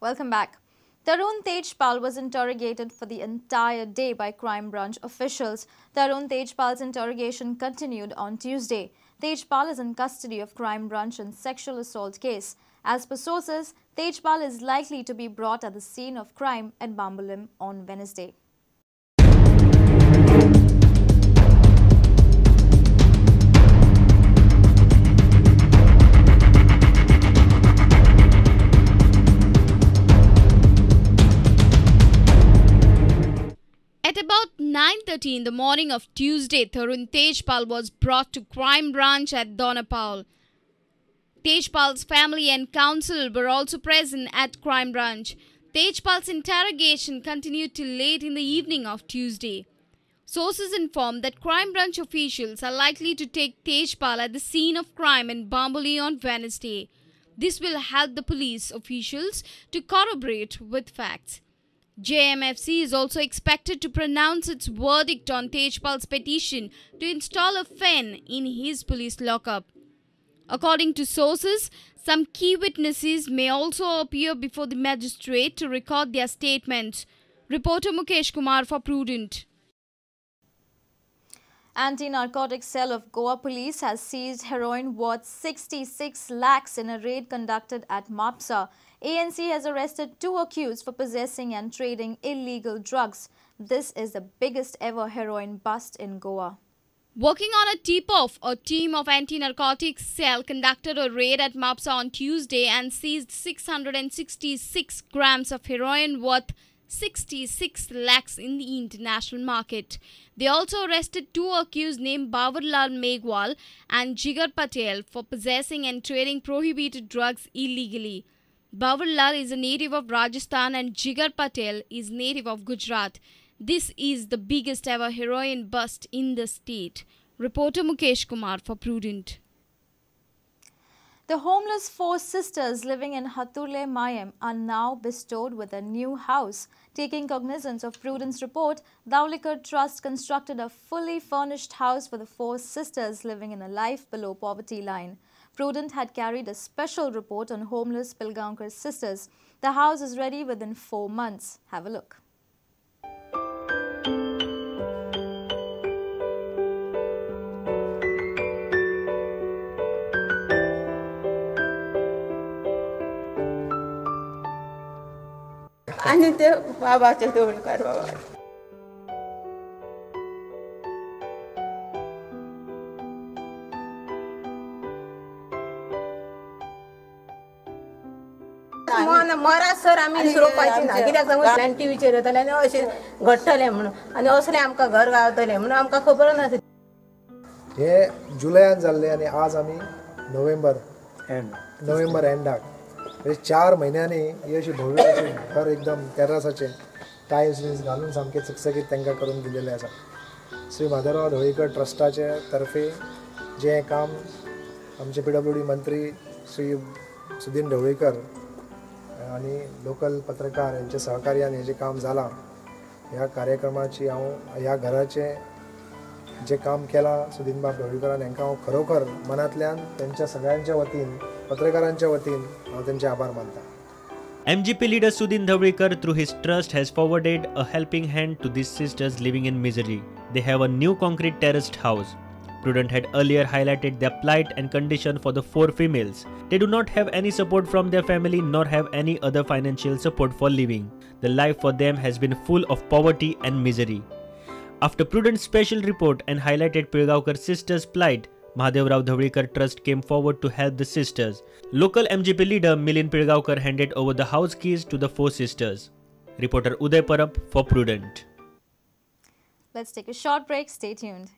Welcome back. Tarun Tejpal was interrogated for the entire day by crime branch officials. Tarun Tejpal's interrogation continued on Tuesday. Tejpal is in custody of crime branch in sexual assault case. As per sources, Tejpal is likely to be brought at the scene of crime at Bambolim on Wednesday. At about 9:30 in the morning of Tuesday, Tarun Tejpal was brought to crime branch at Donapal. Tejpal's family and counsel were also present at crime branch. Tejpal's interrogation continued till late in the evening of Tuesday. Sources informed that crime branch officials are likely to take Tejpal at the scene of crime in Bamboli on Wednesday. This will help the police officials to corroborate with facts. JMFC is also expected to pronounce its verdict on Tejpal's petition to install a fan in his police lockup. According to sources, some key witnesses may also appear before the magistrate to record their statements. Reporter Mukesh Kumar for Prudent. Antinarcotics L of Goa police has seized heroin worth 66 lakhs in a raid conducted at Mapsa. ANC has arrested 2 accused for possessing and trading illegal drugs. This is the biggest ever heroin bust in Goa. Working on a tip-off, a team of anti-narcotics cell conducted a raid at Mapsa on Tuesday and seized 666 grams of heroin worth 66 lakhs in the international market. They also arrested 2 accused named Bavarlal Megwal and Jigar Patel for possessing and trading prohibited drugs illegally. Bavarlal is a native of Rajasthan and Jigar Patel is native of Gujarat. This is the biggest ever heroin bust in the state. Reporter Mukesh Kumar for Prudent. The homeless 4 sisters living in Haturle Mayam are now bestowed with a new house. Taking cognizance of Prudent's report, Dhaulikar Trust constructed a fully furnished house for the 4 sisters living in a life below poverty line. Prudent had carried a special report on homeless Pilgaonkar sisters. The house is ready within 4 months. Have a look. आणि ते बाबाचे ढवळकर बाबा मरा sir आम्ही रोपायची ना कित्याक सांगून टीव्हीचेर येताले आनी अशें घडटलें म्हणून आनी असलें आमकां घर गावतलें म्हणून आमकां खबर नासली. हे जुलयान जाल्लें आनी आज आमी नोव्हेंबर एंडाक म्हणजे 4 म्हयन्यांनी ही अशी भव्य अशी घर एकदम टेरसाचें टायल्स बील्स घालून सामकें चकचकीत तांकां करून दिलेलें आसा. श्री माधवराव ढवळीकर ट्रस्टाचे तर्फे जें काम आमचे PWD मंत्री श्री सुदीन ढवळीकर आणि लोकल पत्रकार यांच्या सहकार्यान हे जे काम जालां ह्या कार्यक्रमाची हांव ह्या घराचें जे काम केलां सुदीनबाब ढवळीकरान हांकां हांव खरोखर मनांतल्यान त्यांच्या सगळ्यांच्या वतीन पत्रकारांच्या वतीन हांव त्यांचे आभार मानतां. MGP leader Sudin Dhavlikar through his trust has forwarded a helping hand to these sisters living in misery. They have a new concrete terraced house. Prudent had earlier highlighted their plight and condition for the 4 females. They do not have any support from their family nor have any other financial support for living. The life for them has been full of poverty and misery. After Prudent's special report and highlighted Pilgaonkar sisters' plight, Mahadevrao Dhavlikar Trust came forward to help the sisters. Local MGP leader Milind Pilgaonkar handed over the house keys to the 4 sisters. Reporter Uday Parab for Prudent. Let's take a short break. Stay tuned.